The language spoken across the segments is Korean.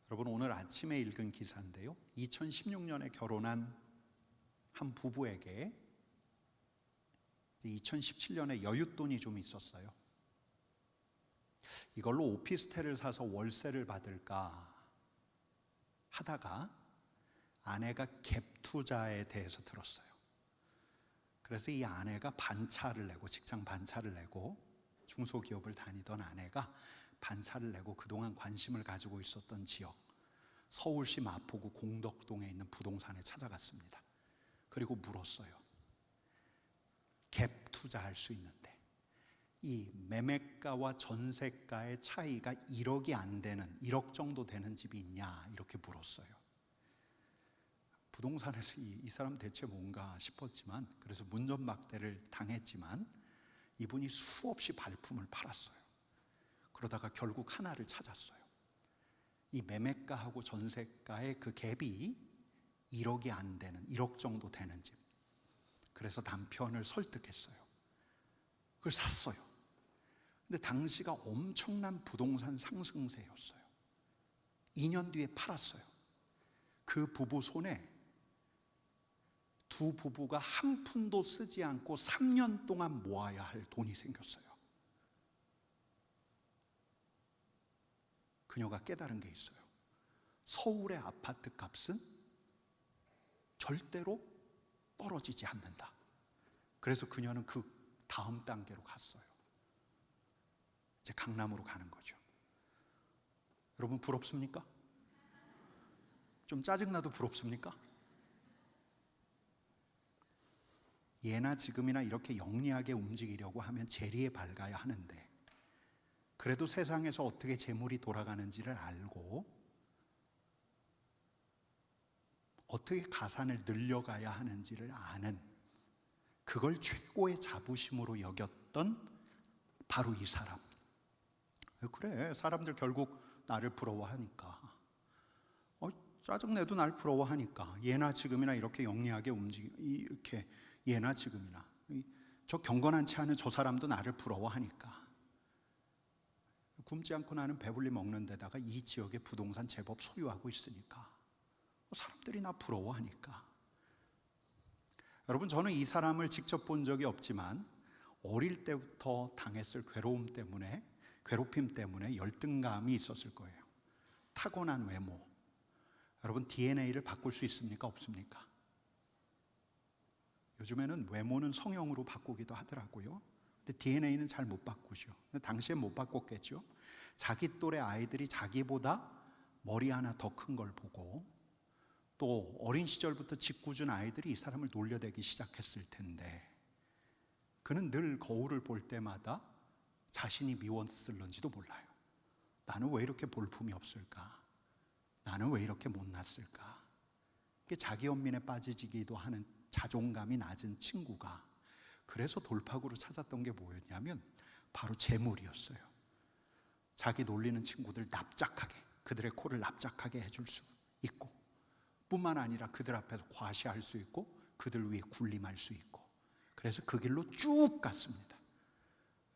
여러분, 오늘 아침에 읽은 기사인데요, 2016년에 결혼한 한 부부에게 2017년에 여윳돈이 좀 있었어요. 이걸로 오피스텔을 사서 월세를 받을까 하다가 아내가 갭 투자에 대해서 들었어요. 그래서 이 아내가 반차를 내고, 직장 반차를 내고, 중소기업을 다니던 아내가 반차를 내고 그동안 관심을 가지고 있었던 지역, 서울시 마포구 공덕동에 있는 부동산에 찾아갔습니다. 그리고 물었어요. 갭 투자할 수 있는데 이 매매가와 전세가의 차이가 1억이 안 되는, 1억 정도 되는 집이 있냐, 이렇게 물었어요. 부동산에서 이 사람 대체 뭔가 싶었지만, 그래서 문전박대를 당했지만 이분이 수없이 발품을 팔았어요. 그러다가 결국 하나를 찾았어요. 이 매매가하고 전세가의 그 갭이 1억이 안 되는, 1억 정도 되는 집. 그래서 남편을 설득했어요. 그걸 샀어요. 근데 당시가 엄청난 부동산 상승세였어요. 2년 뒤에 팔았어요. 그 부부 손에 두 부부가 한 푼도 쓰지 않고 3년 동안 모아야 할 돈이 생겼어요. 그녀가 깨달은 게 있어요. 서울의 아파트 값은 절대로 떨어지지 않는다. 그래서 그녀는 그 다음 단계로 갔어요. 이제 강남으로 가는 거죠. 여러분, 부럽습니까? 좀 짜증나도 부럽습니까? 예나 지금이나 이렇게 영리하게 움직이려고 하면 재리에 밝아야 하는데, 그래도 세상에서 어떻게 재물이 돌아가는지를 알고 어떻게 가산을 늘려가야 하는지를 아는, 그걸 최고의 자부심으로 여겼던 바로 이 사람. 그래, 사람들 결국 나를 부러워하니까, 짜증내도 날 부러워하니까, 예나 지금이나 이렇게 영리하게 이렇게 예나 지금이나 저 경건하지 않은 저 사람도 나를 부러워하니까, 굶지 않고 나는 배불리 먹는 데다가 이 지역의 부동산 제법 소유하고 있으니까 사람들이 나 부러워하니까. 여러분, 저는 이 사람을 직접 본 적이 없지만 어릴 때부터 당했을 괴롭힘 때문에 열등감이 있었을 거예요. 타고난 외모. 여러분, DNA를 바꿀 수 있습니까? 없습니까? 요즘에는 외모는 성형으로 바꾸기도 하더라고요. 근데 DNA는 잘 못 바꾸죠. 근데 당시엔 못 바꿨겠죠. 자기 또래 아이들이 자기보다 머리 하나 더 큰 걸 보고, 또 어린 시절부터 짓궂은 아이들이 이 사람을 놀려대기 시작했을 텐데, 그는 늘 거울을 볼 때마다 자신이 미웠을런지도 몰라요. 나는 왜 이렇게 볼품이 없을까? 나는 왜 이렇게 못났을까? 자기 연민에 빠지기도 하는 자존감이 낮은 친구가, 그래서 돌파구로 찾았던 게 뭐였냐면 바로 재물이었어요. 자기 놀리는 친구들 납작하게, 그들의 코를 납작하게 해줄 수 있고, 뿐만 아니라 그들 앞에서 과시할 수 있고, 그들 위에 군림할 수 있고, 그래서 그 길로 쭉 갔습니다.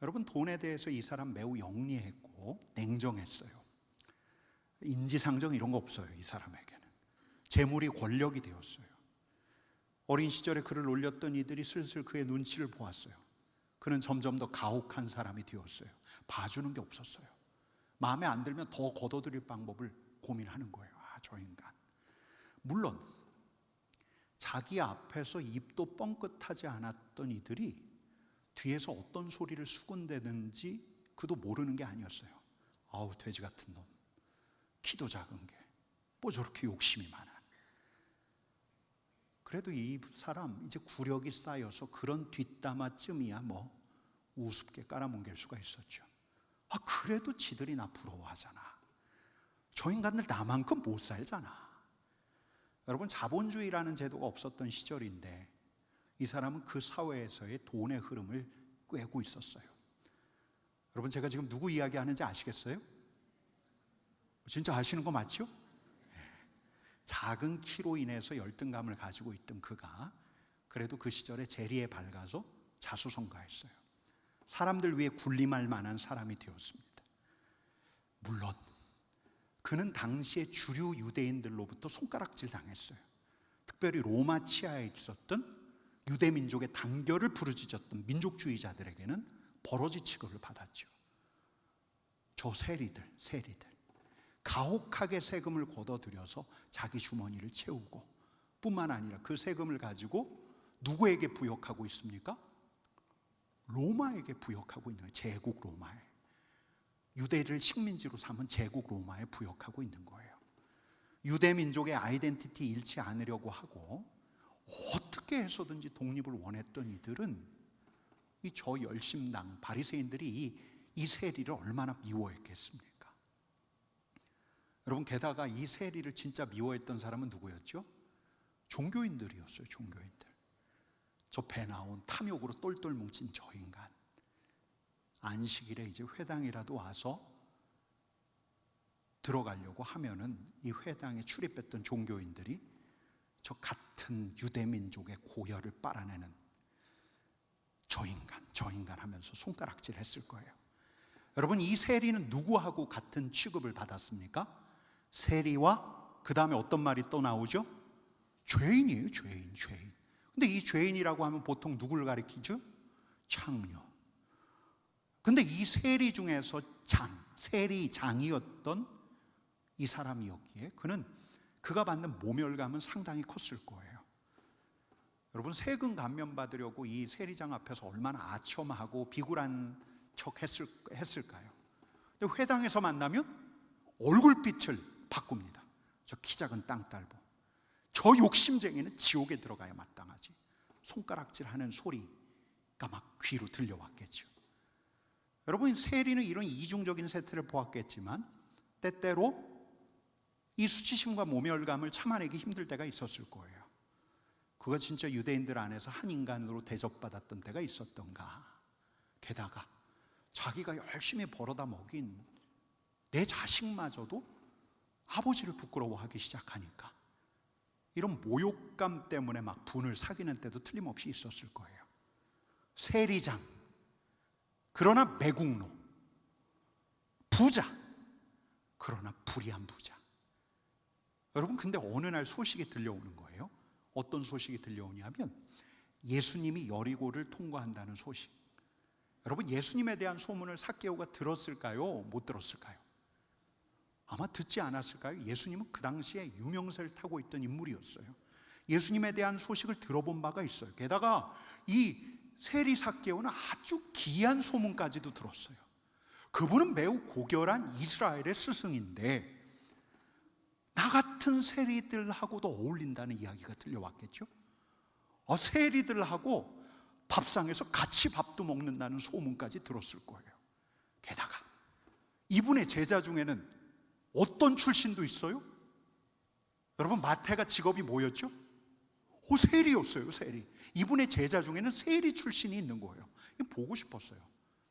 여러분, 돈에 대해서 이 사람 매우 영리했고 냉정했어요. 인지상정 이런 거 없어요. 이 사람에게는 재물이 권력이 되었어요. 어린 시절에 그를 놀렸던 이들이 슬슬 그의 눈치를 보았어요. 그는 점점 더 가혹한 사람이 되었어요. 봐주는 게 없었어요. 마음에 안 들면 더 걷어들일 방법을 고민하는 거예요. 저 인간. 물론 자기 앞에서 입도 뻥끗하지 않았던 이들이 뒤에서 어떤 소리를 수군대는지 그도 모르는 게 아니었어요. 아우, 돼지 같은 놈, 키도 작은 게 뭐 저렇게 욕심이 많아. 그래도 이 사람 이제 구력이 쌓여서 그런 뒷담화쯤이야 뭐 우습게 깔아뭉갤 수가 있었죠. 그래도 지들이 나 부러워하잖아. 저 인간들 나만큼 못 살잖아. 여러분, 자본주의라는 제도가 없었던 시절인데 이 사람은 그 사회에서의 돈의 흐름을 꿰고 있었어요. 여러분, 제가 지금 누구 이야기하는지 아시겠어요? 진짜 아시는 거 맞죠? 작은 키로 인해서 열등감을 가지고 있던 그가 그래도 그 시절에 재리에 밝아서 자수성가했어요. 사람들 위해 군림할 만한 사람이 되었습니다. 물론 그는 당시에 주류 유대인들로부터 손가락질 당했어요. 특별히 로마 치하에 있었던 유대 민족의 단결을 부르짖었던 민족주의자들에게는 버러지 취급을 받았죠. 저 세리들 가혹하게 세금을 걷어들여서 자기 주머니를 채우고, 뿐만 아니라 그 세금을 가지고 누구에게 부역하고 있습니까? 로마에게 부역하고 있는 거예요. 제국 로마에. 유대를 식민지로 삼은 제국 로마에 부역하고 있는 거예요. 유대 민족의 아이덴티티 잃지 않으려고 하고 어떻게 해서든지 독립을 원했던 이들은 이 저 열심당 바리새인들이 이 세리를 얼마나 미워했겠습니까? 여러분, 게다가 이 세리를 진짜 미워했던 사람은 누구였죠? 종교인들이었어요. 종교인들. 저 배 나온 탐욕으로 똘똘 뭉친 저 인간, 안식일에 이제 회당이라도 와서 들어가려고 하면은 이 회당에 출입했던 종교인들이 저 같은 유대 민족의 고열을 빨아내는 저 인간 하면서 손가락질 했을 거예요. 여러분, 이 세리는 누구하고 같은 취급을 받았습니까? 세리와 그 다음에 어떤 말이 또 나오죠? 죄인이에요. 죄인. 근데 이 죄인이라고 하면 보통 누구를 가리키죠? 창녀. 근데 이 세리 중에서 세리장이었던 이 사람이었기에 그가 받는 모멸감은 상당히 컸을 거예요. 여러분, 세금 감면 받으려고 이 세리장 앞에서 얼마나 아첨하고 비굴한 척 했을까요? 근데 회당에서 만나면 얼굴빛을 바꿉니다. 저 키 작은 땅딸보, 저 욕심쟁이는 지옥에 들어가야 마땅하지. 손가락질하는 소리가 막 귀로 들려왔겠죠. 여러분, 세리는 이런 이중적인 세태를 보았겠지만 때때로 이 수치심과 모멸감을 참아내기 힘들 때가 있었을 거예요. 그가 진짜 유대인들 안에서 한 인간으로 대접받았던 때가 있었던가. 게다가 자기가 열심히 벌어다 먹인 내 자식마저도 아버지를 부끄러워하기 시작하니까 이런 모욕감 때문에 막 분을 사귀는 때도 틀림없이 있었을 거예요. 세리장, 그러나 매국노, 부자, 그러나 불의한 부자. 여러분, 근데 어느 날 소식이 들려오는 거예요. 어떤 소식이 들려오냐면 예수님이 여리고를 통과한다는 소식. 여러분, 예수님에 대한 소문을 삭개오가 들었을까요? 못 들었을까요? 아마 듣지 않았을까요? 예수님은 그 당시에 유명세를 타고 있던 인물이었어요. 예수님에 대한 소식을 들어본 바가 있어요. 게다가 이 세리 삭개오는 아주 기이한 소문까지도 들었어요. 그분은 매우 고결한 이스라엘의 스승인데 나 같은 세리들하고도 어울린다는 이야기가 들려왔겠죠. 세리들하고 밥상에서 같이 밥도 먹는다는 소문까지 들었을 거예요. 게다가 이분의 제자 중에는 어떤 출신도 있어요? 여러분, 마태가 직업이 뭐였죠? 세리였어요. 세리. 이분의 제자 중에는 세리 출신이 있는 거예요. 보고 싶었어요.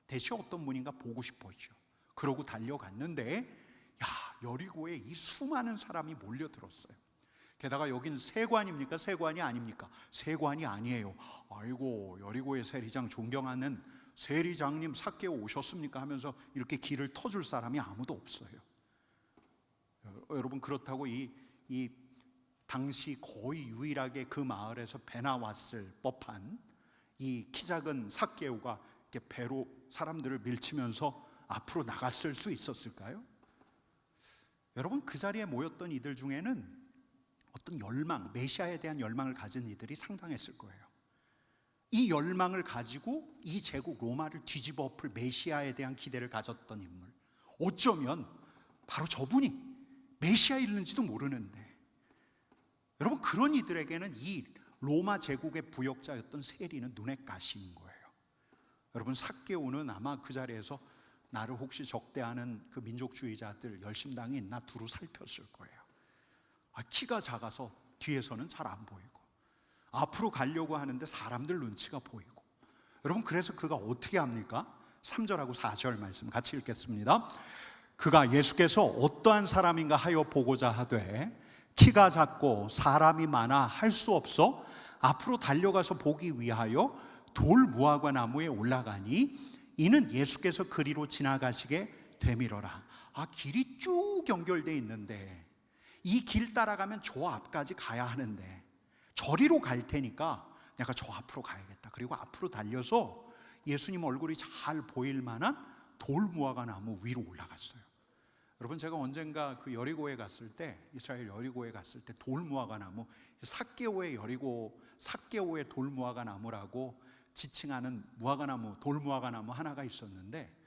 대체 어떤 분인가 보고 싶었죠. 그러고 달려갔는데 여리고에 이 수많은 사람이 몰려들었어요. 게다가 여기는 세관입니까? 세관이 아닙니까? 세관이 아니에요. 아이고, 여리고의 세리장 존경하는 세리장님 삭개오 오셨습니까? 하면서 이렇게 길을 터줄 사람이 아무도 없어요. 여러분, 그렇다고 이 당시 거의 유일하게 그 마을에서 배나 왔을 법한 이 키 작은 삭개오가 이렇게 배로 사람들을 밀치면서 앞으로 나갔을 수 있었을까요? 여러분, 그 자리에 모였던 이들 중에는 어떤 열망, 메시아에 대한 열망을 가진 이들이 상당했을 거예요. 이 열망을 가지고 이 제국 로마를 뒤집어 엎을 메시아에 대한 기대를 가졌던 인물, 어쩌면 바로 저분이 메시아일는지도 모르는데, 여러분, 그런 이들에게는 이 로마 제국의 부역자였던 세리는 눈에 가시인 거예요. 여러분, 삭개오는 아마 그 자리에서 나를 혹시 적대하는 그 민족주의자들 열심당이 있나 두루 살폈을 거예요. 키가 작아서 뒤에서는 잘 안 보이고 앞으로 가려고 하는데 사람들 눈치가 보이고. 여러분, 그래서 그가 어떻게 합니까? 3절하고 4절 말씀 같이 읽겠습니다. 그가 예수께서 어떠한 사람인가 하여 보고자 하되 키가 작고 사람이 많아 할 수 없어 앞으로 달려가서 보기 위하여 돌 무화과 나무에 올라가니 이는 예수께서 그리로 지나가시게 되밀어라. 길이 쭉 연결돼 있는데 이 길 따라가면 저 앞까지 가야 하는데 저리로 갈 테니까 내가 저 앞으로 가야겠다. 그리고 앞으로 달려서 예수님 얼굴이 잘 보일 만한 돌무화과 나무 위로 올라갔어요. 여러분, 제가 언젠가 그 여리고에 갔을 때, 이스라엘 여리고에 갔을 때 돌무화과 나무, 삭개오의 여리고 삭개오의 돌무화과 나무라고 지칭하는 무화과 나무, 돌무화과 나무 하나가 있었는데,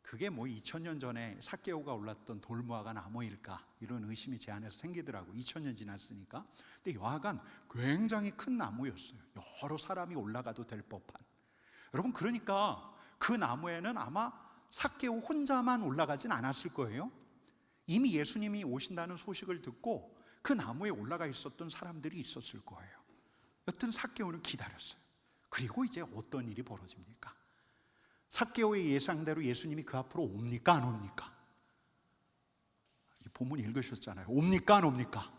그게 뭐 2000년 전에 삭개오가 올랐던 돌무화과 나무일까, 이런 의심이 제 안에서 생기더라고. 2000년 지났으니까. 근데 여하간 굉장히 큰 나무였어요. 여러 사람이 올라가도 될 법한. 여러분, 그러니까 그 나무에는 아마 삭개오 혼자만 올라가진 않았을 거예요. 이미 예수님이 오신다는 소식을 듣고 그 나무에 올라가 있었던 사람들이 있었을 거예요. 여튼 삭개오는 기다렸어요. 그리고 이제 어떤 일이 벌어집니까? 삭개오의 예상대로 예수님이 그 앞으로 옵니까, 안 옵니까? 본문 읽으셨잖아요. 옵니까, 안 옵니까?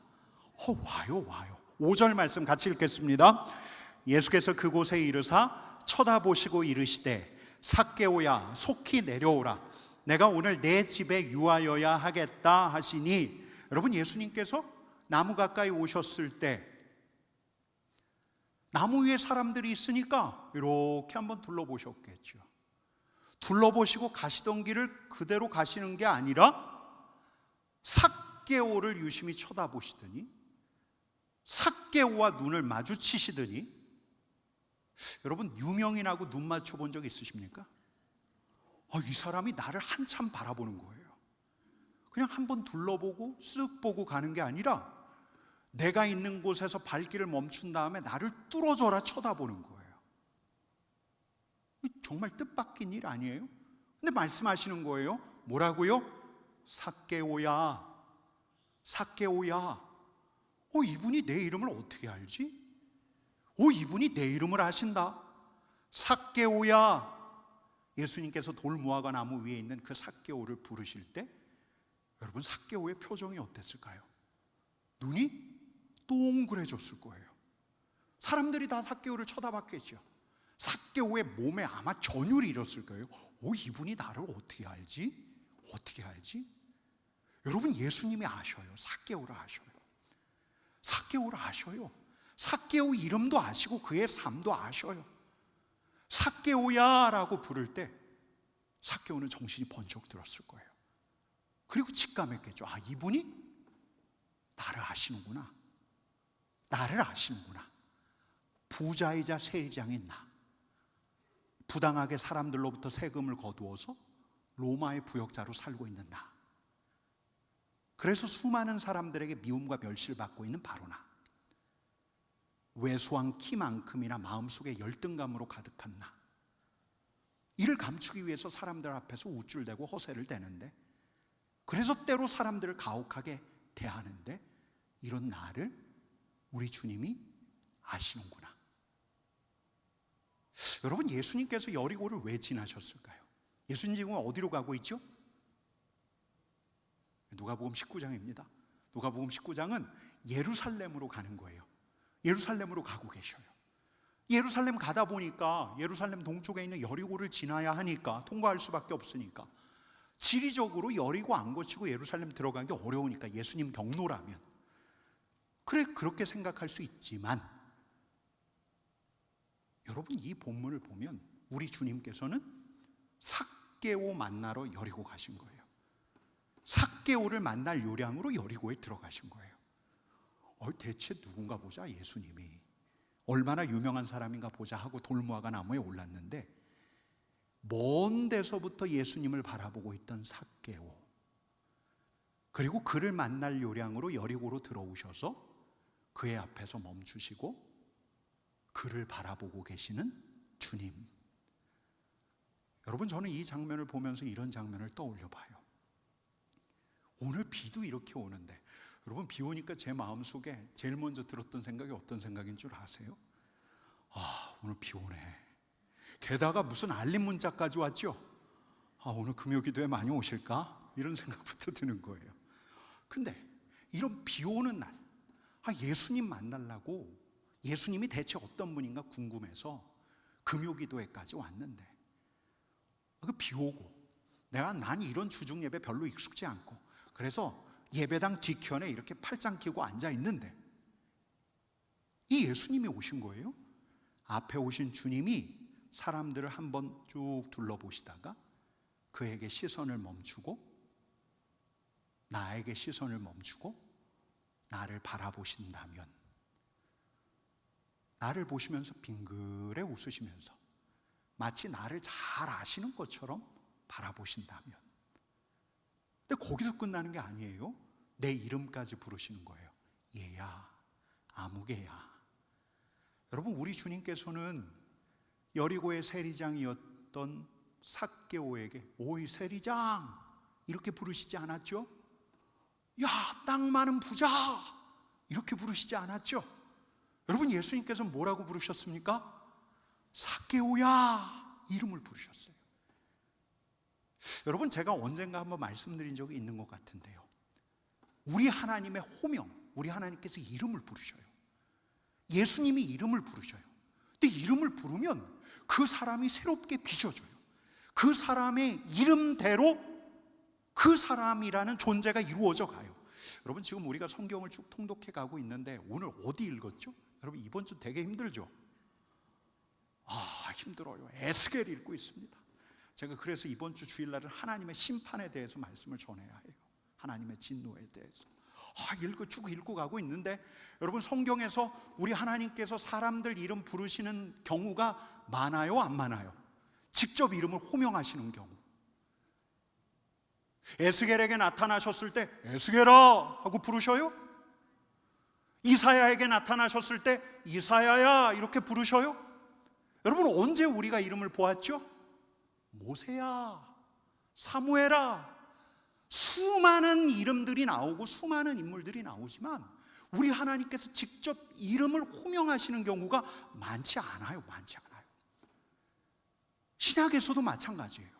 와요. 5절 말씀 같이 읽겠습니다. 예수께서 그곳에 이르사 쳐다보시고 이르시되 삭개오야, 속히 내려오라. 내가 오늘 내 집에 유하여야 하겠다 하시니, 여러분, 예수님께서 나무 가까이 오셨을 때 나무 위에 사람들이 있으니까 이렇게 한번 둘러보셨겠죠. 둘러보시고 가시던 길을 그대로 가시는 게 아니라 삭개오를 유심히 쳐다보시더니, 삭개오와 눈을 마주치시더니, 여러분, 유명인하고 눈 맞춰본 적 있으십니까? 이 사람이 나를 한참 바라보는 거예요. 그냥 한번 둘러보고 쓱 보고 가는 게 아니라 내가 있는 곳에서 발길을 멈춘 다음에 나를 뚫어져라 쳐다보는 거예요. 정말 뜻밖인 일 아니에요? 근데 말씀하시는 거예요. 뭐라고요? 삭개오야, 삭개오야. 이분이 내 이름을 어떻게 알지? 이분이 내 이름을 아신다. 삭개오야. 예수님께서 돌무화과 나무 위에 있는 그 삭개오를 부르실 때, 여러분, 삭개오의 표정이 어땠을까요? 눈이 동그래졌을 거예요. 사람들이 다 삭개오를 쳐다봤겠죠. 삭개오의 몸에 아마 전율이 일었을 거예요. 이분이 나를 어떻게 알지? 어떻게 알지? 여러분, 예수님이 아셔요. 삭개오를 아셔요. 삭개오를 아셔요. 삭개오 이름도 아시고 그의 삶도 아셔요. 삭개오야 라고 부를 때 삭개오는 정신이 번쩍 들었을 거예요. 그리고 직감했겠죠. 이분이 나를 아시는구나. 나를 아시는구나. 부자이자 세리장인 나, 부당하게 사람들로부터 세금을 거두어서 로마의 부역자로 살고 있는 나, 그래서 수많은 사람들에게 미움과 멸시를 받고 있는 바로 나, 왜소한 키만큼이나 마음속에 열등감으로 가득한 나, 이를 감추기 위해서 사람들 앞에서 우쭐대고 허세를 대는데, 그래서 때로 사람들을 가혹하게 대하는데, 이런 나를 우리 주님이 아시는구나. 여러분, 예수님께서 여리고를 왜 지나셨을까요? 예수님 지금 어디로 가고 있죠? 누가복음 19장입니다. 누가복음 19장은 예루살렘으로 가는 거예요. 예루살렘으로 가고 계셔요. 예루살렘 가다 보니까 예루살렘 동쪽에 있는 여리고를 지나야 하니까, 통과할 수밖에 없으니까, 지리적으로 여리고 안 거치고 예루살렘 들어가기 어려우니까, 예수님 경로라면 그렇게 생각할 수 있지만, 여러분, 이 본문을 보면 우리 주님께서는 삭개오 만나러 여리고 가신 거예요. 삭개오를 만날 요량으로 여리고에 들어가신 거예요. 대체 누군가 보자, 예수님이 얼마나 유명한 사람인가 보자 하고 돌무화과 나무에 올랐는데, 먼 데서부터 예수님을 바라보고 있던 삭개오, 그리고 그를 만날 요량으로 여리고로 들어오셔서 그의 앞에서 멈추시고 그를 바라보고 계시는 주님. 여러분, 저는 이 장면을 보면서 이런 장면을 떠올려 봐요. 오늘 비도 이렇게 오는데, 여러분, 비 오니까 제 마음속에 제일 먼저 들었던 생각이 어떤 생각인 줄 아세요? 오늘 비 오네. 게다가 무슨 알림 문자까지 왔죠? 오늘 금요기도에 많이 오실까? 이런 생각부터 드는 거예요. 근데 이런 비 오는 날, 예수님 만나려고, 예수님이 대체 어떤 분인가 궁금해서 금요기도회까지 왔는데, 그 비 오고 난 이런 주중 예배 별로 익숙지 않고, 그래서 예배당 뒤편에 이렇게 팔짱 끼고 앉아 있는데, 이 예수님이 오신 거예요. 앞에 오신 주님이 사람들을 한번 쭉 둘러보시다가 그에게 시선을 멈추고, 나에게 시선을 멈추고 나를 바라보신다면, 나를 보시면서 빙그레 웃으시면서 마치 나를 잘 아시는 것처럼 바라보신다면, 근데 거기서 끝나는 게 아니에요. 내 이름까지 부르시는 거예요. 얘야, 아무개야. 여러분, 우리 주님께서는 여리고의 세리장이었던 삭개오에게 오이 세리장 이렇게 부르시지 않았죠? 야, 땅 많은 부자 이렇게 부르시지 않았죠? 여러분, 예수님께서 뭐라고 부르셨습니까? 삭개오야 이름을 부르셨어요. 여러분, 제가 언젠가 한번 말씀드린 적이 있는 것 같은데요, 우리 하나님의 호명, 우리 하나님께서 이름을 부르셔요. 예수님이 이름을 부르셔요. 근데 이름을 부르면 그 사람이 새롭게 빚어져요. 그 사람의 이름대로 그 사람이라는 존재가 이루어져 가요. 여러분, 지금 우리가 성경을 쭉 통독해 가고 있는데 오늘 어디 읽었죠? 여러분, 이번 주 되게 힘들죠? 힘들어요. 에스겔 읽고 있습니다. 제가 그래서 이번 주 주일날은 하나님의 심판에 대해서 말씀을 전해야 해요. 하나님의 진노에 대해서 쭉 읽고 가고 있는데, 여러분, 성경에서 우리 하나님께서 사람들 이름 부르시는 경우가 많아요, 안 많아요? 직접 이름을 호명하시는 경우. 에스겔에게 나타나셨을 때 에스겔아 하고 부르셔요? 이사야에게 나타나셨을 때 이사야야 이렇게 부르셔요? 여러분, 언제 우리가 이름을 보았죠? 모세야, 사무엘아, 수많은 이름들이 나오고 수많은 인물들이 나오지만 우리 하나님께서 직접 이름을 호명하시는 경우가 많지 않아요. 많지 않아요. 신약에서도 마찬가지예요.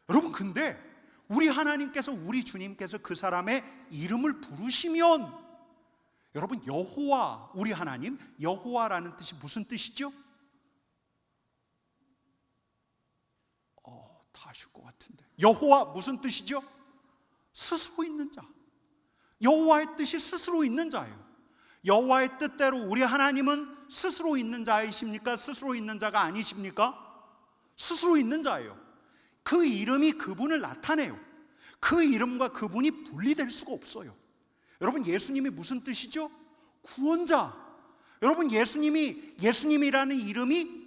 여러분, 근데 우리 하나님께서, 우리 주님께서 그 사람의 이름을 부르시면, 여러분, 여호와, 우리 하나님, 여호와라는 뜻이 무슨 뜻이죠? 다 아실 것 같은데, 여호와 무슨 뜻이죠? 스스로 있는 자. 여호와의 뜻이 스스로 있는 자예요. 여호와의 뜻대로 우리 하나님은 스스로 있는 자이십니까? 스스로 있는 자가 아니십니까? 스스로 있는 자예요. 그 이름이 그분을 나타내요. 그 이름과 그분이 분리될 수가 없어요. 여러분, 예수님이 무슨 뜻이죠? 구원자. 여러분, 예수님이라는 이름이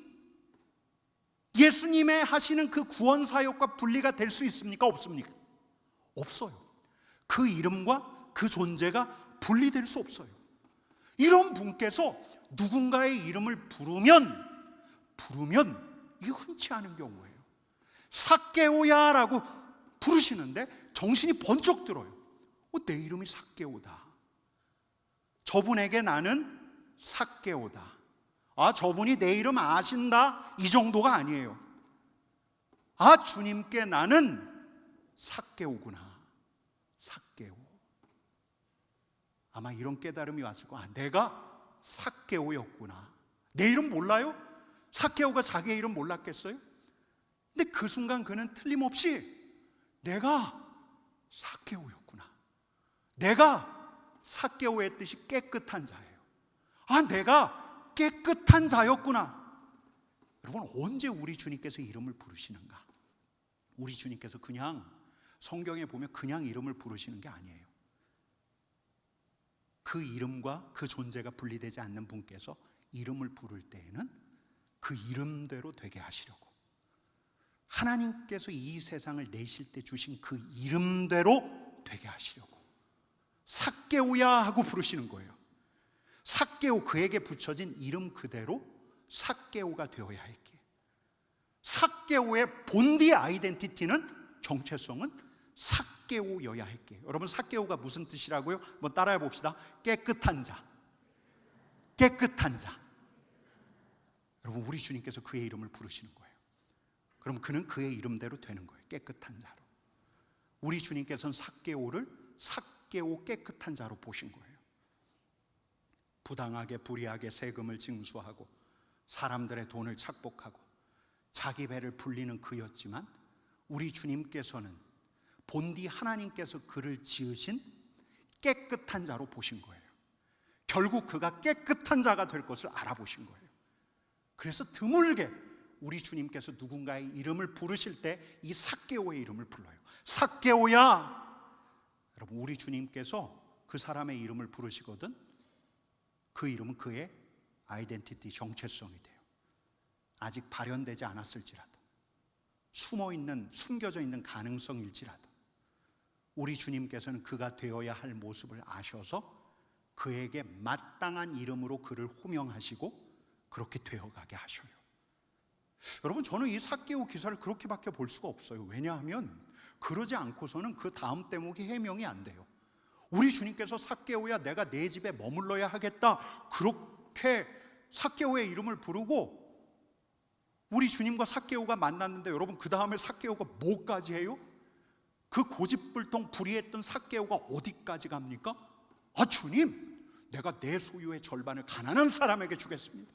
예수님의 하시는 그 구원 사역과 분리가 될 수 있습니까? 없습니까? 없어요. 그 이름과 그 존재가 분리될 수 없어요. 이런 분께서 누군가의 이름을 부르면 이게 흔치 않은 경우예요. 삭개오야라고 부르시는데 정신이 번쩍 들어요. 내 이름이 삭개오다. 저분에게 나는 삭개오다. 저분이 내 이름 아신다, 이 정도가 아니에요. 주님께 나는 삭개오구나. 삭개오. 아마 이런 깨달음이 왔을 거야. 내가 삭개오였구나. 내 이름 몰라요? 삭개오가 자기의 이름 몰랐겠어요? 근데 그 순간 그는 틀림없이 내가 삭개오였구나. 내가 삭개오의 뜻이 깨끗한 자예요. 내가 깨끗한 자였구나. 여러분, 언제 우리 주님께서 이름을 부르시는가? 우리 주님께서 그냥, 성경에 보면 그냥 이름을 부르시는 게 아니에요. 그 이름과 그 존재가 분리되지 않는 분께서 이름을 부를 때에는 그 이름대로 되게 하시려고, 하나님께서 이 세상을 내실 때 주신 그 이름대로 되게 하시려고 삭개오야 하고 부르시는 거예요. 삭개오, 그에게 붙여진 이름 그대로 삭개오가 되어야 할게. 삭개오의 본디 아이덴티티는, 정체성은 삭개오여야 할게. 여러분, 삭개오가 무슨 뜻이라고요? 한번 따라해 봅시다. 깨끗한 자. 깨끗한 자. 여러분, 우리 주님께서 그의 이름을 부르시는 거예요. 그럼 그는 그의 이름대로 되는 거예요. 깨끗한 자로. 우리 주님께서는 삭개오를 삭개오 깨끗한 자로 보신 거예요. 부당하게 불의하게 세금을 징수하고 사람들의 돈을 착복하고 자기 배를 불리는 그였지만 우리 주님께서는 본디 하나님께서 그를 지으신 깨끗한 자로 보신 거예요. 결국 그가 깨끗한 자가 될 것을 알아보신 거예요. 그래서 드물게 우리 주님께서 누군가의 이름을 부르실 때 이 삭개오의 이름을 불러요. 삭개오야! 여러분, 우리 주님께서 그 사람의 이름을 부르시거든 그 이름은 그의 아이덴티티, 정체성이 돼요. 아직 발현되지 않았을지라도, 숨어있는, 숨겨져 있는 가능성일지라도 우리 주님께서는 그가 되어야 할 모습을 아셔서 그에게 마땅한 이름으로 그를 호명하시고 그렇게 되어가게 하셔요. 여러분, 저는 이 삭개오 기사를 그렇게밖에 볼 수가 없어요. 왜냐하면 그러지 않고서는 그 다음 대목이 해명이 안 돼요. 우리 주님께서 삭개오야, 내가 내 집에 머물러야 하겠다, 그렇게 삭개오의 이름을 부르고 우리 주님과 삭개오가 만났는데, 여러분, 그 다음에 삭개오가 뭐까지 해요? 그 고집불통 불의했던 삭개오가 어디까지 갑니까? 아, 주님, 내가 내 소유의 절반을 가난한 사람에게 주겠습니다.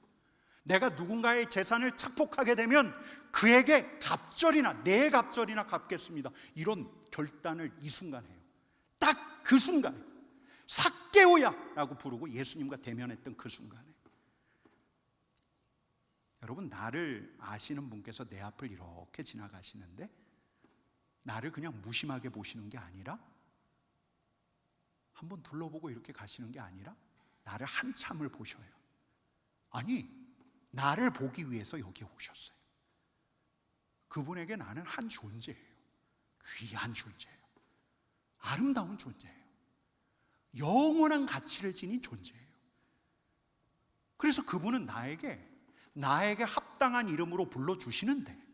내가 누군가의 재산을 착복하게 되면 그에게 갑절이나 내 갑절이나 갚겠습니다. 이런 결단을 이 순간 해요. 딱 그 순간에 삭개오야 라고 부르고 예수님과 대면했던 그 순간에, 여러분, 나를 아시는 분께서 내 앞을 이렇게 지나가시는데 나를 그냥 무심하게 보시는 게 아니라, 한번 둘러보고 이렇게 가시는 게 아니라 나를 한참을 보셔요. 아니, 나를 보기 위해서 여기 오셨어요. 그분에게 나는 한 존재예요. 귀한 존재예요. 아름다운 존재예요. 영원한 가치를 지닌 존재예요. 그래서 그분은 나에게 합당한 이름으로 불러주시는데,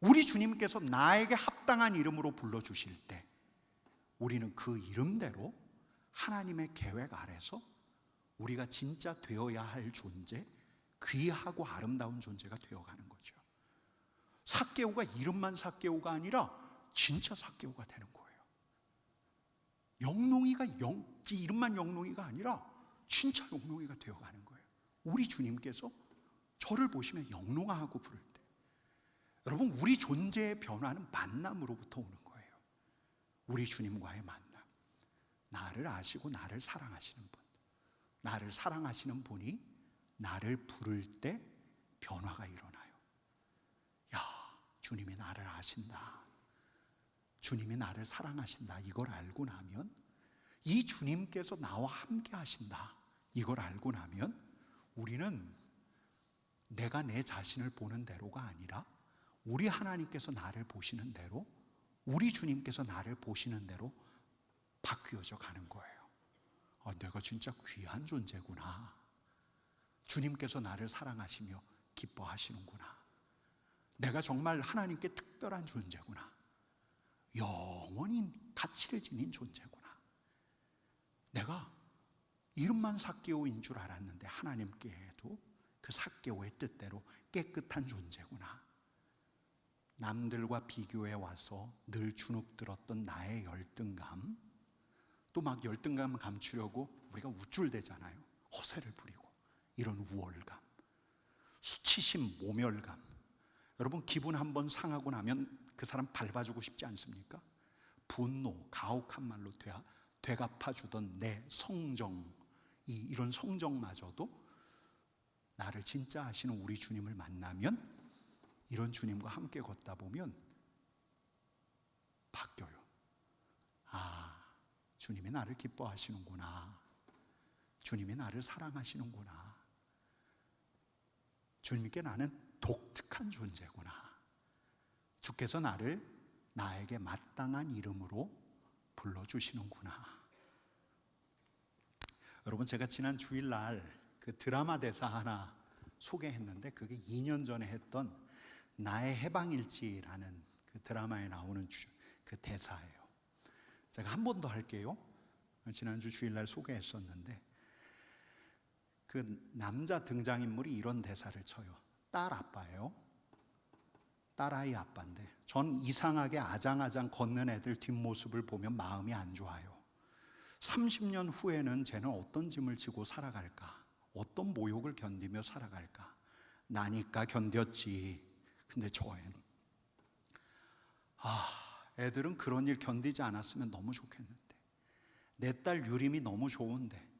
우리 주님께서 나에게 합당한 이름으로 불러주실 때 우리는 그 이름대로 하나님의 계획 아래서 우리가 진짜 되어야 할 존재, 귀하고 아름다운 존재가 되어가는 거죠. 삭개오가 이름만 삭개오가 아니라 진짜 삭개오가 되는 거예요. 영롱이가 이름만 영롱이가 아니라 진짜 영롱이가 되어가는 거예요. 우리 주님께서 저를 보시면 영롱하고 부를 때, 여러분, 우리 존재의 변화는 만남으로부터 오는 거예요. 우리 주님과의 만남. 나를 아시고 나를 사랑하시는 분, 나를 사랑하시는 분이 나를 부를 때 변화가 일어나요. 야, 주님이 나를 아신다, 주님이 나를 사랑하신다, 이걸 알고 나면, 이 주님께서 나와 함께 하신다, 이걸 알고 나면 우리는 내가 내 자신을 보는 대로가 아니라 우리 하나님께서 나를 보시는 대로, 우리 주님께서 나를 보시는 대로 바뀌어져 가는 거예요. 내가 진짜 귀한 존재구나, 주님께서 나를 사랑하시며 기뻐하시는구나, 내가 정말 하나님께 특별한 존재구나, 영원히 가치를 지닌 존재구나, 내가 이름만 삭개오인 줄 알았는데 하나님께도 그 삭개오의 뜻대로 깨끗한 존재구나, 남들과 비교해 와서 늘 주눅들었던 나의 열등감, 또 막 열등감을 감추려고 우리가 우쭐대잖아요. 허세를 부리고, 이런 우월감, 수치심, 모멸감. 여러분, 기분 한번 상하고 나면 그 사람 밟아주고 싶지 않습니까? 분노, 가혹한 말로 되갚아주던 내 성정, 이런 성정마저도 나를 진짜 아시는 우리 주님을 만나면, 이런 주님과 함께 걷다 보면 바뀌어요. 아, 주님이 나를 기뻐하시는구나, 주님이 나를 사랑하시는구나, 주님께 나는 독특한 존재구나, 주께서 나에게 마땅한 이름으로 불러주시는구나. 여러분, 제가 지난 주일날 그 드라마 대사 하나 소개했는데, 그게 2년 전에 했던 나의 해방일지라는 그 드라마에 나오는 그 대사예요. 제가 한 번 더 할게요. 지난주 주일날 소개했었는데, 그 남자 등장인물이 이런 대사를 쳐요. 딸 아빠예요. 딸아이 아빠인데, 전 이상하게 아장아장 걷는 애들 뒷모습을 보면 마음이 안 좋아요. 30년 후에는 쟤는 어떤 짐을 지고 살아갈까, 어떤 모욕을 견디며 살아갈까. 나니까 견뎠지. 근데 저 애는 애들은 그런 일 견디지 않았으면 너무 좋겠는데, 내 딸 유림이 너무 좋은데,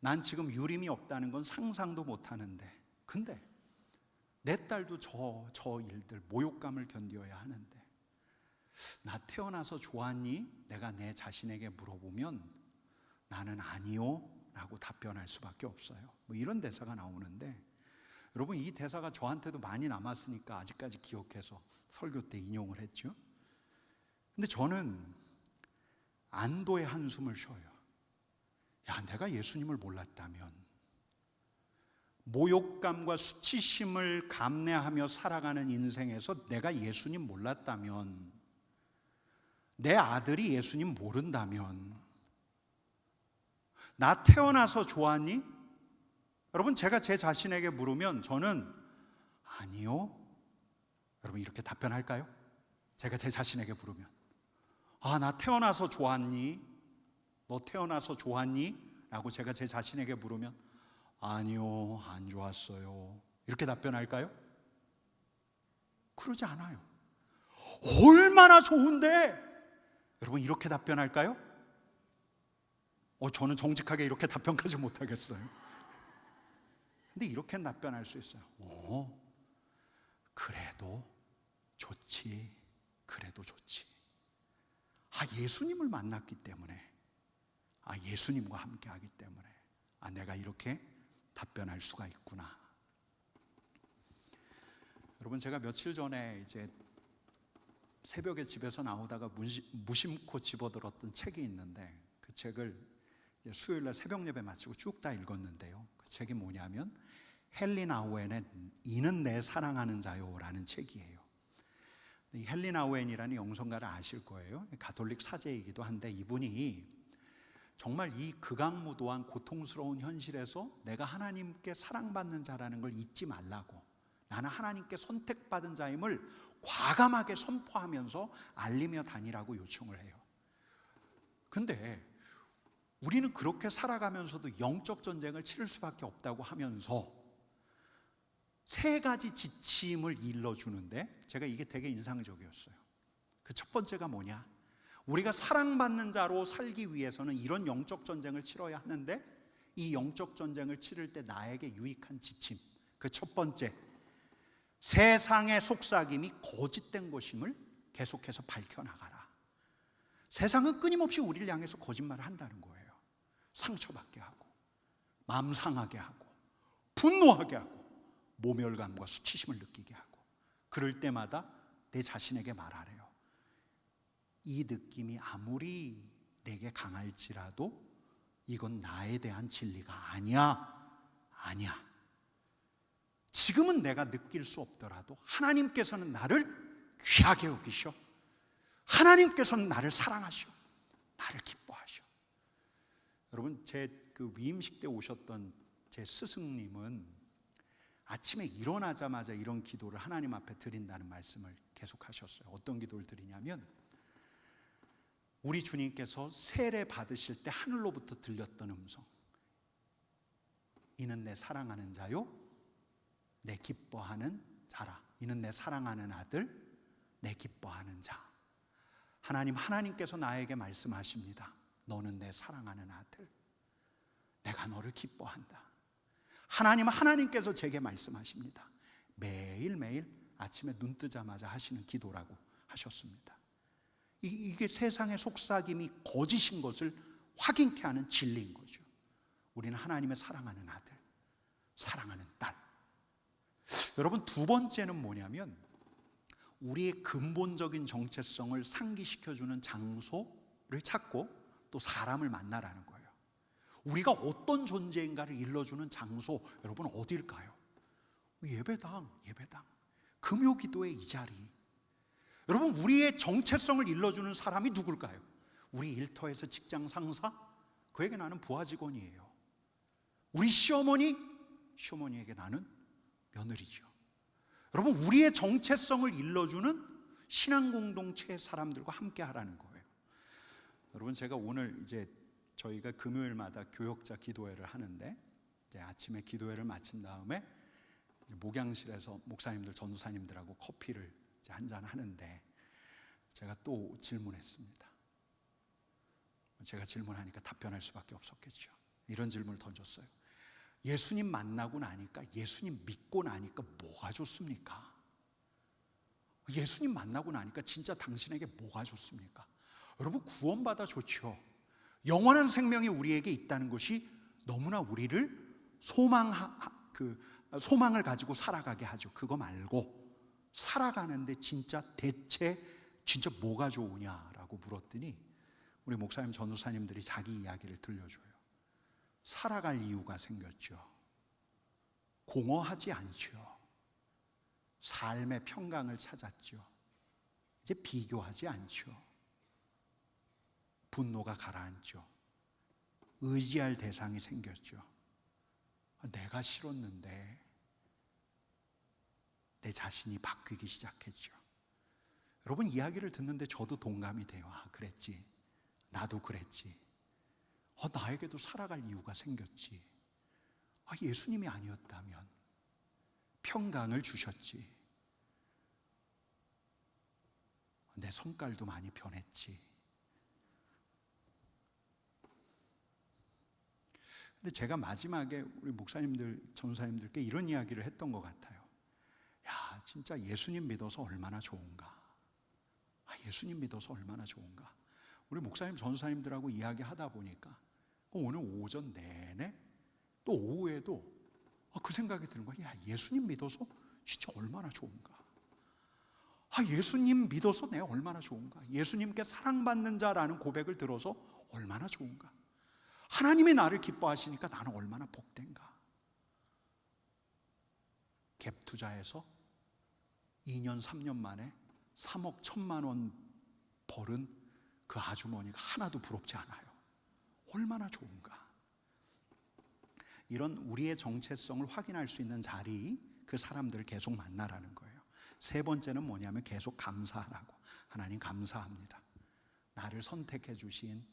난 지금 유림이 없다는 건 상상도 못하는데, 근데 내 딸도 저 일들, 모욕감을 견뎌야 하는데, 나 태어나서 좋았니? 내가 내 자신에게 물어보면 나는 아니요 라고 답변할 수밖에 없어요. 뭐 이런 대사가 나오는데, 여러분 이 대사가 저한테도 많이 남았으니까 아직까지 기억해서 설교 때 인용을 했죠. 근데 저는 안도의 한숨을 쉬어요. 야, 내가 예수님을 몰랐다면, 모욕감과 수치심을 감내하며 살아가는 인생에서 내가 예수님 몰랐다면, 내 아들이 예수님 모른다면, 나 태어나서 좋았니? 여러분 제가 제 자신에게 물으면 저는 아니요. 여러분 이렇게 답변할까요? 제가 제 자신에게 물으면, 나 태어나서 좋았니? 너 태어나서 좋았니? 라고 제가 제 자신에게 물으면 아니요, 안 좋았어요. 이렇게 답변할까요? 그러지 않아요. 얼마나 좋은데? 여러분 이렇게 답변할까요? 저는 정직하게 이렇게 답변까지 못하겠어요. 근데 이렇게 답변할 수 있어요. 그래도 좋지. 그래도 좋지. 예수님을 만났기 때문에, 예수님과 함께 하기 때문에 내가 이렇게 답변할 수가 있구나. 여러분 제가 며칠 전에 이제 새벽에 집에서 나오다가 무심코 집어들었던 책이 있는데, 그 책을 수요일날 새벽 예배 마치고 쭉 다 읽었는데요. 그 책이 뭐냐면 헨리 나우엔의 이는 내 사랑하는 자요라는 책이에요. 이 헨리 나우엔이라는 영성가를 아실 거예요. 가톨릭 사제이기도 한데, 이분이 정말 이 극악무도한 고통스러운 현실에서 내가 하나님께 사랑받는 자라는 걸 잊지 말라고, 나는 하나님께 선택받은 자임을 과감하게 선포하면서 알리며 다니라고 요청을 해요. 근데 우리는 그렇게 살아가면서도 영적 전쟁을 치를 수밖에 없다고 하면서 세 가지 지침을 일러주는데, 제가 이게 되게 인상적이었어요. 그 첫 번째가 뭐냐? 우리가 사랑받는 자로 살기 위해서는 이런 영적 전쟁을 치러야 하는데, 이 영적 전쟁을 치를 때 나에게 유익한 지침, 그 첫 번째, 세상의 속삭임이 거짓된 것임을 계속해서 밝혀나가라. 세상은 끊임없이 우리를 향해서 거짓말을 한다는 거예요. 상처받게 하고, 마음 상하게 하고, 분노하게 하고, 모멸감과 수치심을 느끼게 하고, 그럴 때마다 내 자신에게 말하래요. 이 느낌이 아무리 내게 강할지라도 이건 나에 대한 진리가 아니야. 지금은 내가 느낄 수 없더라도 하나님께서는 나를 귀하게 여기셔. 하나님께서는 나를 사랑하셔. 나를 기뻐하셔. 여러분 제 그 위임식 때 오셨던 제 스승님은 아침에 일어나자마자 이런 기도를 하나님 앞에 드린다는 말씀을 계속 하셨어요. 어떤 기도를 드리냐면, 우리 주님께서 세례 받으실 때 하늘로부터 들렸던 음성, 이는 내 사랑하는 자요, 내 기뻐하는 자라. 이는 내 사랑하는 아들, 내 기뻐하는 자. 하나님께서 나에게 말씀하십니다. 너는 내 사랑하는 아들, 내가 너를 기뻐한다. 하나님께서 제게 말씀하십니다. 매일매일 아침에 눈 뜨자마자 하시는 기도라고 하셨습니다. 이게 세상의 속삭임이 거짓인 것을 확인케 하는 진리인 거죠. 우리는 하나님의 사랑하는 아들, 사랑하는 딸. 여러분 두 번째는 뭐냐면, 우리의 근본적인 정체성을 상기시켜주는 장소를 찾고 또 사람을 만나라는 거예요. 우리가 어떤 존재인가를 일러주는 장소, 여러분 어디일까요? 예배당. 금요기도의 이 자리. 여러분 우리의 정체성을 일러주는 사람이 누굴까요? 우리 일터에서 직장 상사, 그에게 나는 부하 직원이에요. 우리 시어머니에게 나는 며느리죠. 여러분 우리의 정체성을 일러주는 신앙 공동체의 사람들과 함께 하라는 거예요. 여러분 제가 오늘 이제 저희가 금요일마다 교역자 기도회를 하는데, 이제 아침에 기도회를 마친 다음에 목양실에서 목사님들, 전도사님들하고 커피를 이제 한잔 하는데, 제가 또 질문했습니다. 제가 질문하니까 답변할 수밖에 없었겠죠. 이런 질문을 던졌어요. 예수님 만나고 나니까, 예수님 믿고 나니까 뭐가 좋습니까? 예수님 만나고 나니까 진짜 당신에게 뭐가 좋습니까? 여러분, 구원받아 좋죠. 영원한 생명이 우리에게 있다는 것이 너무나 우리를 소망을 가지고 살아가게 하죠. 그거 말고 살아가는데 대체 뭐가 좋으냐라고 물었더니 우리 목사님, 전도사님들이 자기 이야기를 들려줘요. 살아갈 이유가 생겼죠. 공허하지 않죠. 삶의 평강을 찾았죠. 이제 비교하지 않죠. 분노가 가라앉죠. 의지할 대상이 생겼죠. 내가 싫었는데 내 자신이 바뀌기 시작했죠. 여러분, 이야기를 듣는데 저도 동감이 돼요. 그랬지. 나도 그랬지. 나에게도 살아갈 이유가 생겼지. 예수님이 아니었다면 평강을 주셨지. 내 성깔도 많이 변했지. 근데 제가 마지막에 우리 목사님들, 전사님들께 이런 이야기를 했던 것 같아요. 야, 진짜 예수님 믿어서 얼마나 좋은가. 예수님 믿어서 얼마나 좋은가. 우리 목사님, 전사님들하고 이야기하다 보니까 오늘 오전 내내 또 오후에도 그 생각이 드는 거야. 야, 예수님 믿어서 진짜 얼마나 좋은가. 예수님 믿어서 내가 얼마나 좋은가. 예수님께 사랑받는 자라는 고백을 들어서 얼마나 좋은가. 하나님이 나를 기뻐하시니까 나는 얼마나 복된가. 갭 투자해서 2년 3년 만에 3억 1천만 원 벌은 그 아주머니가 하나도 부럽지 않아요. 얼마나 좋은가. 이런 우리의 정체성을 확인할 수 있는 자리, 그 사람들을 계속 만나라는 거예요. 세 번째는 뭐냐면 계속 감사하라고. 하나님 감사합니다. 나를 선택해 주신,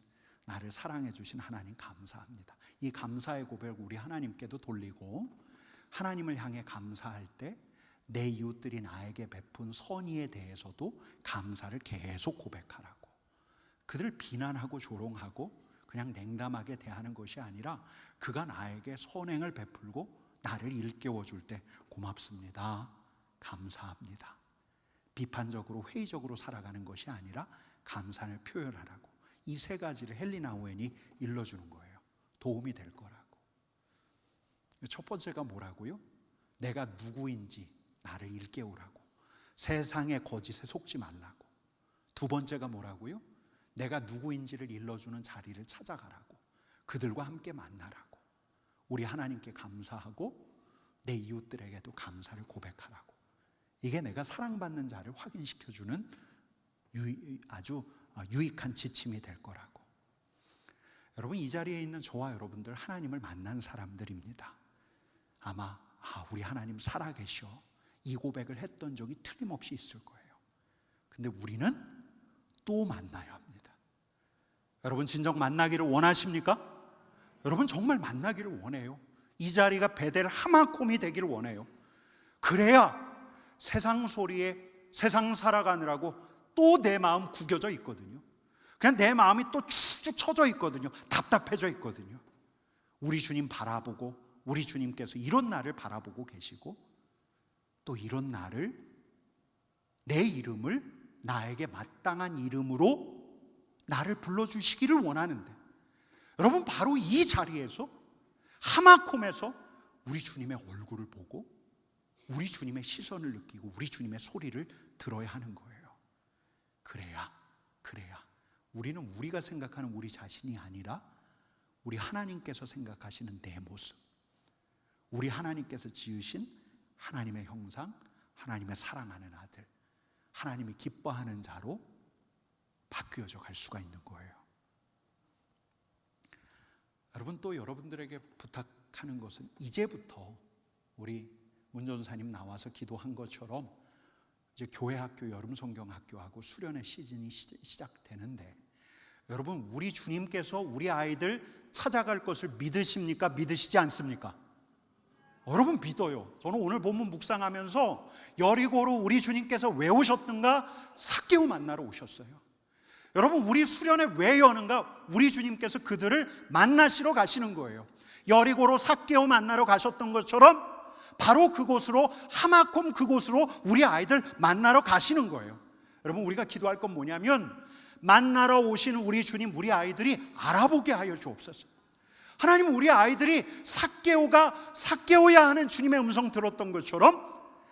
나를 사랑해 주신 하나님 감사합니다. 이 감사의 고백을 우리 하나님께도 돌리고, 하나님을 향해 감사할 때 내 이웃들이 나에게 베푼 선의에 대해서도 감사를 계속 고백하라고. 그들을 비난하고 조롱하고 그냥 냉담하게 대하는 것이 아니라 그가 나에게 선행을 베풀고 나를 일깨워 줄 때 고맙습니다, 감사합니다. 비판적으로 회의적으로 살아가는 것이 아니라 감사를 표현하라고. 이 세 가지를 헨리 나우엔이 일러주는 거예요. 도움이 될 거라고. 첫 번째가 뭐라고요? 내가 누구인지 나를 일깨우라고. 세상의 거짓에 속지 말라고. 두 번째가 뭐라고요? 내가 누구인지를 일러주는 자리를 찾아가라고. 그들과 함께 만나라고. 우리 하나님께 감사하고 내 이웃들에게도 감사를 고백하라고. 이게 내가 사랑받는 자를 확인시켜주는 아주 유익한 지침이 될 거라고. 여러분, 이 자리에 있는 저와 여러분들 하나님을 만난 사람들입니다. 아마 우리 하나님 살아계셔, 이 고백을 했던 적이 틀림없이 있을 거예요. 근데 우리는 또 만나야 합니다. 여러분, 진정 만나기를 원하십니까? 여러분, 정말 만나기를 원해요. 이 자리가 베델 하마콤이 되기를 원해요. 그래야 세상 소리에 세상 살아가느라고 또 내 마음 구겨져 있거든요. 그냥 내 마음이 또 축축 처져 있거든요. 답답해져 있거든요. 우리 주님 바라보고, 우리 주님께서 이런 나를 바라보고 계시고, 또 이런 나를, 내 이름을 나에게 마땅한 이름으로 나를 불러주시기를 원하는데, 여러분, 바로 이 자리에서, 하마콤에서 우리 주님의 얼굴을 보고 우리 주님의 시선을 느끼고 우리 주님의 소리를 들어야 하는 거예요. 그래야 우리는 우리가 생각하는 우리 자신이 아니라 우리 하나님께서 생각하시는 내 모습, 우리 하나님께서 지으신 하나님의 형상, 하나님의 사랑하는 아들, 하나님이 기뻐하는 자로 바뀌어져 갈 수가 있는 거예요. 여러분, 또 여러분들에게 부탁하는 것은 이제부터 우리 문전사님 나와서 기도한 것처럼 이제 교회학교, 여름성경학교하고 수련의 시즌이 시작되는데, 여러분, 우리 주님께서 우리 아이들 찾아갈 것을 믿으십니까? 믿으시지 않습니까? 여러분 믿어요. 저는 오늘 본문 묵상하면서 여리고로 우리 주님께서 왜 오셨던가? 삭개오 만나러 오셨어요. 여러분, 우리 수련회 왜 여는가? 우리 주님께서 그들을 만나시러 가시는 거예요. 여리고로 삭개오 만나러 가셨던 것처럼 바로 그곳으로, 하마콤 그곳으로 우리 아이들 만나러 가시는 거예요. 여러분, 우리가 기도할 건 뭐냐면 만나러 오시는 우리 주님, 우리 아이들이 알아보게 하여 주옵소서. 하나님, 우리 아이들이 삭개오야 하는 주님의 음성 들었던 것처럼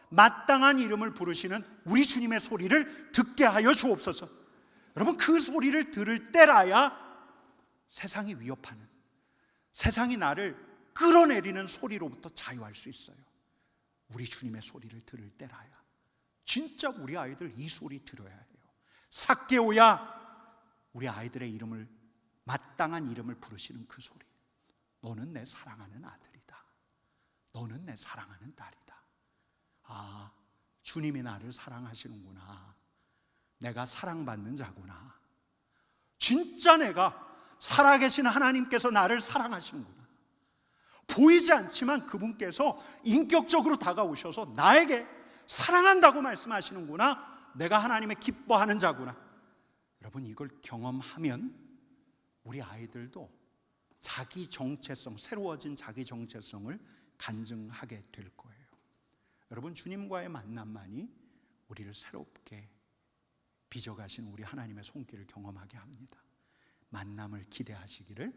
마땅한 이름을 부르시는 우리 주님의 소리를 듣게 하여 주옵소서. 여러분, 그 소리를 들을 때라야 세상이 위협하는, 세상이 나를 끌어내리는 소리로부터 자유할 수 있어요. 우리 주님의 소리를 들을 때라야. 진짜 우리 아이들 이 소리 들어야 해요. 삭개오야, 우리 아이들의 이름을, 마땅한 이름을 부르시는 그 소리. 너는 내 사랑하는 아들이다. 너는 내 사랑하는 딸이다. 아, 주님이 나를 사랑하시는구나. 내가 사랑받는 자구나. 진짜 내가 살아계신 하나님께서 나를 사랑하시는구나. 보이지 않지만 그분께서 인격적으로 다가오셔서 나에게 사랑한다고 말씀하시는구나. 내가 하나님의 기뻐하는 자구나. 여러분, 이걸 경험하면 우리 아이들도 자기 정체성, 새로워진 자기 정체성을 간증하게 될 거예요. 여러분, 주님과의 만남만이 우리를 새롭게 빚어가신 우리 하나님의 손길을 경험하게 합니다. 만남을 기대하시기를,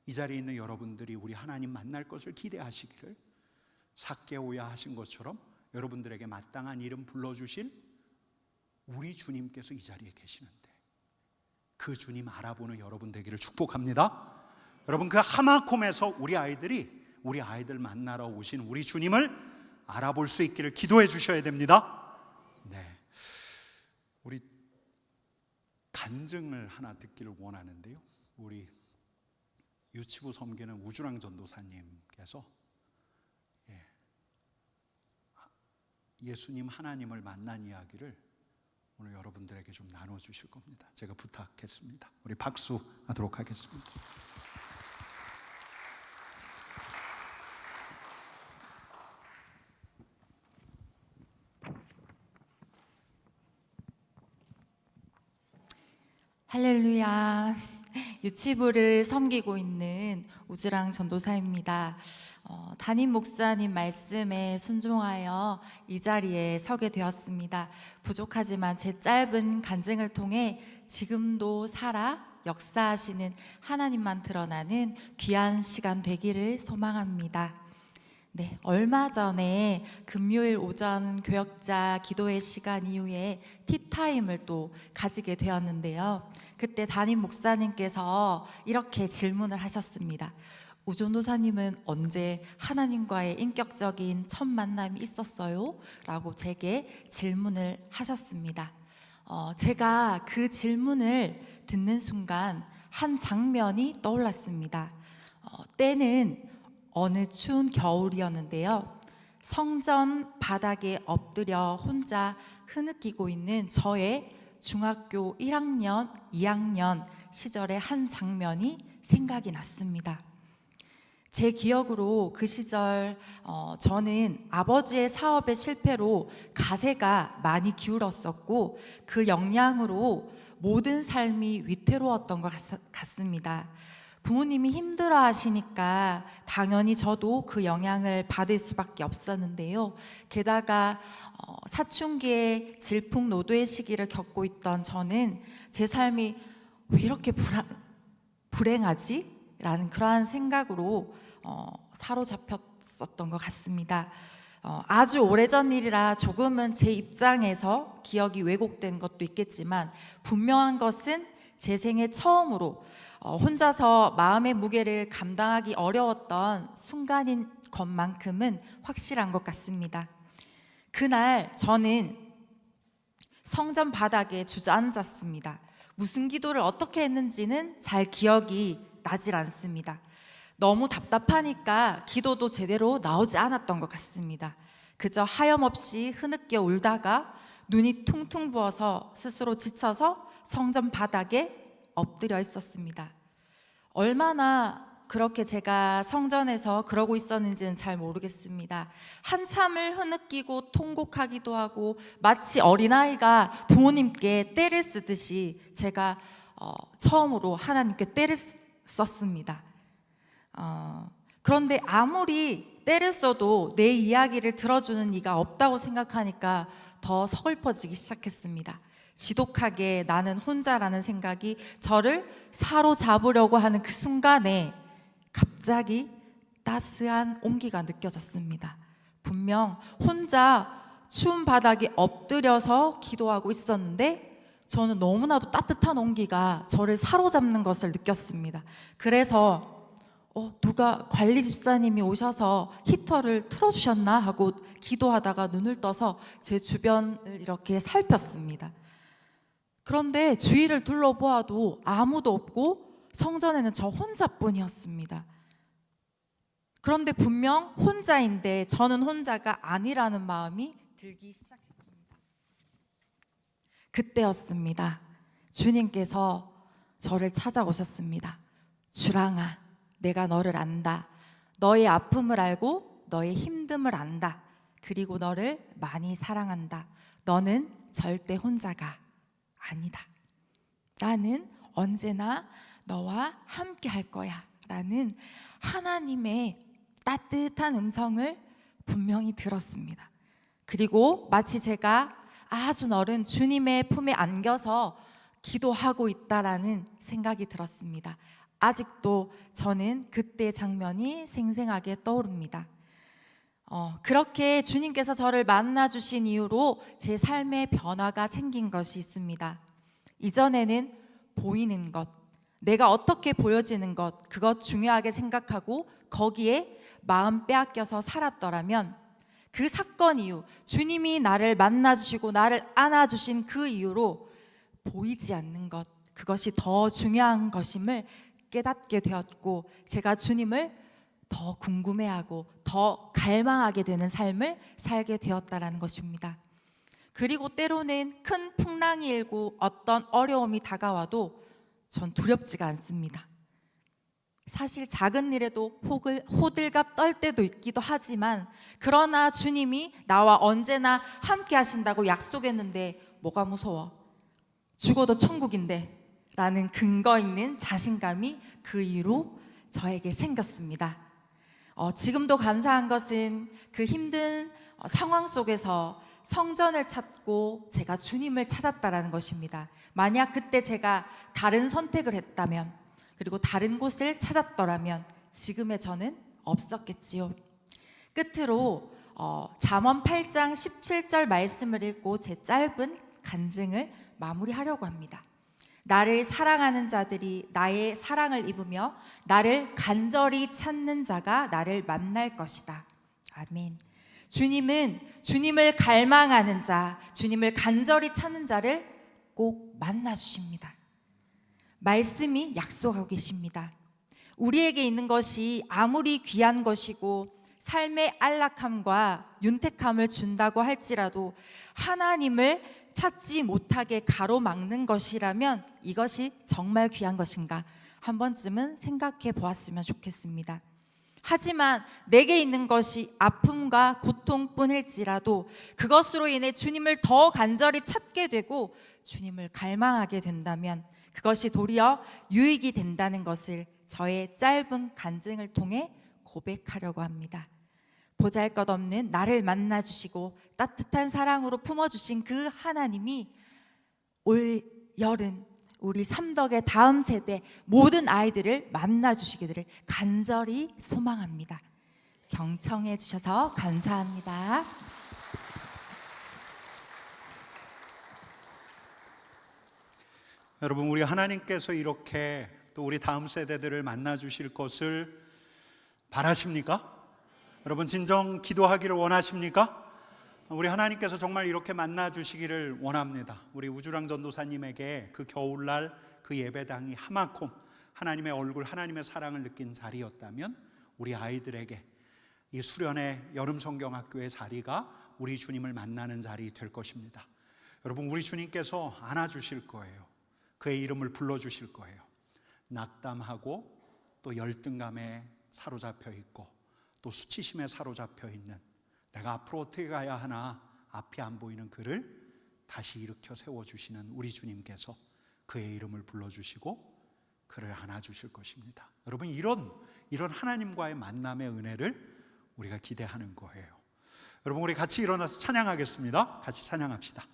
이 자리에 있는 여러분들이 우리 하나님 만날 것을 기대하시기를, 삭개오야 하신 것처럼 여러분들에게 마땅한 이름 불러주실 우리 주님께서 이 자리에 계시는데 그 주님 알아보는 여러분 되기를 축복합니다. 여러분, 그 하마콤에서 우리 아이들 만나러 오신 우리 주님을 알아볼 수 있기를 기도해 주셔야 됩니다. 네, 우리 간증을 하나 듣기를 원하는데요. 우리 유치부 섬기는 우주랑 전도사님께서 예수님 하나님을 만난 이야기를 오늘 여러분들에게 좀 나눠주실 겁니다. 제가 부탁했습니다. 우리 박수하도록 하겠습니다. 할렐루야. 유치부를 섬기고 있는 우주랑 전도사입니다. 담임 목사님 말씀에 순종하여 이 자리에 서게 되었습니다. 부족하지만 제 짧은 간증을 통해 지금도 살아 역사하시는 하나님만 드러나는 귀한 시간 되기를 소망합니다. 네, 얼마 전에 금요일 오전 교역자 기도회 시간 이후에 티타임을 또 가지게 되었는데요. 그때 담임 목사님께서 이렇게 질문을 하셨습니다. 우전도사님은 언제 하나님과의 인격적인 첫 만남이 있었어요? 라고 제게 질문을 하셨습니다. 제가 그 질문을 듣는 순간 한 장면이 떠올랐습니다. 때는 어느 추운 겨울이었는데요. 성전 바닥에 엎드려 혼자 흐느끼고 있는 저의 중학교 1학년, 2학년 시절의 한 장면이 생각이 났습니다. 제 기억으로 그 시절 저는 아버지의 사업의 실패로 가세가 많이 기울었었고 그 영향으로 모든 삶이 위태로웠던 것 같습니다. 부모님이 힘들어 하시니까 당연히 저도 그 영향을 받을 수밖에 없었는데요. 게다가 사춘기에 질풍노도의 시기를 겪고 있던 저는 제 삶이 왜 이렇게 불행하지? 라는 그러한 생각으로 사로잡혔었던 것 같습니다. 아주 오래전 일이라 조금은 제 입장에서 기억이 왜곡된 것도 있겠지만 분명한 것은 제 생애 처음으로 혼자서 마음의 무게를 감당하기 어려웠던 순간인 것만큼은 확실한 것 같습니다. 그날 저는 성전 바닥에 주저앉았습니다. 무슨 기도를 어떻게 했는지는 잘 기억이 나질 않습니다. 너무 답답하니까 기도도 제대로 나오지 않았던 것 같습니다. 그저 하염없이 흐느껴 울다가 눈이 퉁퉁 부어서 스스로 지쳐서 성전 바닥에 엎드려 있었습니다. 얼마나 그렇게 제가 성전에서 그러고 있었는지는 잘 모르겠습니다. 한참을 흐느끼고 통곡하기도 하고 마치 어린아이가 부모님께 떼를 쓰듯이 제가 처음으로 하나님께 떼를 썼습니다. 그런데 아무리 떼를 써도 내 이야기를 들어주는 이가 없다고 생각하니까 더 서글퍼지기 시작했습니다. 지독하게 나는 혼자라는 생각이 저를 사로잡으려고 하는 그 순간에 갑자기 따스한 온기가 느껴졌습니다. 분명 혼자 추운 바닥에 엎드려서 기도하고 있었는데 저는 너무나도 따뜻한 온기가 저를 사로잡는 것을 느꼈습니다. 그래서 누가 관리 집사님이 오셔서 히터를 틀어주셨나 하고 기도하다가 눈을 떠서 제 주변을 이렇게 살폈습니다. 그런데 주위를 둘러보아도 아무도 없고 성전에는 저 혼자뿐이었습니다. 그런데 분명 혼자인데 저는 혼자가 아니라는 마음이 들기 시작했습니다. 그때였습니다. 주님께서 저를 찾아오셨습니다. 주랑아, 내가 너를 안다. 너의 아픔을 알고 너의 힘듦을 안다. 그리고 너를 많이 사랑한다. 너는 절대 혼자가 아니다. 나는 언제나 너와 함께 할 거야. 라는 하나님의 따뜻한 음성을 분명히 들었습니다. 그리고 마치 제가 아주 넓은 주님의 품에 안겨서 기도하고 있다라는 생각이 들었습니다. 아직도 저는 그때 장면이 생생하게 떠오릅니다. 그렇게 주님께서 저를 만나주신 이후로 제 삶의 변화가 생긴 것이 있습니다. 이전에는 보이는 것, 내가 어떻게 보여지는 것, 그것 중요하게 생각하고 거기에 마음 빼앗겨서 살았더라면 그 사건 이후 주님이 나를 만나주시고 나를 안아주신 그 이후로 보이지 않는 것, 그것이 더 중요한 것임을 깨닫게 되었고 제가 주님을 더 궁금해하고 더 갈망하게 되는 삶을 살게 되었다라는 것입니다. 그리고 때로는 큰 풍랑이 일고 어떤 어려움이 다가와도 전 두렵지가 않습니다. 사실 작은 일에도 호들갑 떨 때도 있기도 하지만 그러나 주님이 나와 언제나 함께 하신다고 약속했는데 뭐가 무서워? 죽어도 천국인데 라는 근거 있는 자신감이 그 이후로 저에게 생겼습니다. 지금도 감사한 것은 그 힘든 상황 속에서 성전을 찾고 제가 주님을 찾았다라는 것입니다. 만약 그때 제가 다른 선택을 했다면 그리고 다른 곳을 찾았더라면 지금의 저는 없었겠지요. 끝으로 잠언 8장 17절 말씀을 읽고 제 짧은 간증을 마무리하려고 합니다. 나를 사랑하는 자들이 나의 사랑을 입으며 나를 간절히 찾는 자가 나를 만날 것이다. 아멘. 주님은 주님을 갈망하는 자, 주님을 간절히 찾는 자를 꼭 만나 주십니다. 말씀이 약속하고 계십니다. 우리에게 있는 것이 아무리 귀한 것이고 삶의 안락함과 윤택함을 준다고 할지라도 하나님을 찾지 못하게 가로막는 것이라면 이것이 정말 귀한 것인가 한 번쯤은 생각해 보았으면 좋겠습니다. 하지만 내게 있는 것이 아픔과 고통뿐일지라도 그것으로 인해 주님을 더 간절히 찾게 되고 주님을 갈망하게 된다면 그것이 도리어 유익이 된다는 것을 저의 짧은 간증을 통해 고백하려고 합니다. 보잘것없는 나를 만나주시고 따뜻한 사랑으로 품어주신 그 하나님이 올 여름 우리 삼덕의 다음 세대 모든 아이들을 만나주시기를 간절히 소망합니다. 경청해 주셔서 감사합니다. 여러분, 우리 하나님께서 이렇게 또 우리 다음 세대들을 만나 주실 것을 바라십니까? 여러분, 진정 기도하기를 원하십니까? 우리 하나님께서 정말 이렇게 만나 주시기를 원합니다. 우리 우주랑 전도사님에게 그 겨울날 그 예배당이 하마콤 하나님의 얼굴, 하나님의 사랑을 느낀 자리였다면 우리 아이들에게 이 수련의 여름 성경학교의 자리가 우리 주님을 만나는 자리 될 것입니다. 여러분, 우리 주님께서 안아주실 거예요. 그의 이름을 불러주실 거예요. 낙담하고 또 열등감에 사로잡혀 있고 또 수치심에 사로잡혀 있는, 내가 앞으로 어떻게 가야 하나 앞이 안 보이는 그를 다시 일으켜 세워주시는 우리 주님께서 그의 이름을 불러주시고 그를 안아주실 것입니다. 여러분, 이런 하나님과의 만남의 은혜를 우리가 기대하는 거예요. 여러분, 우리 같이 일어나서 찬양하겠습니다. 같이 찬양합시다.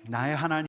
나의 하나님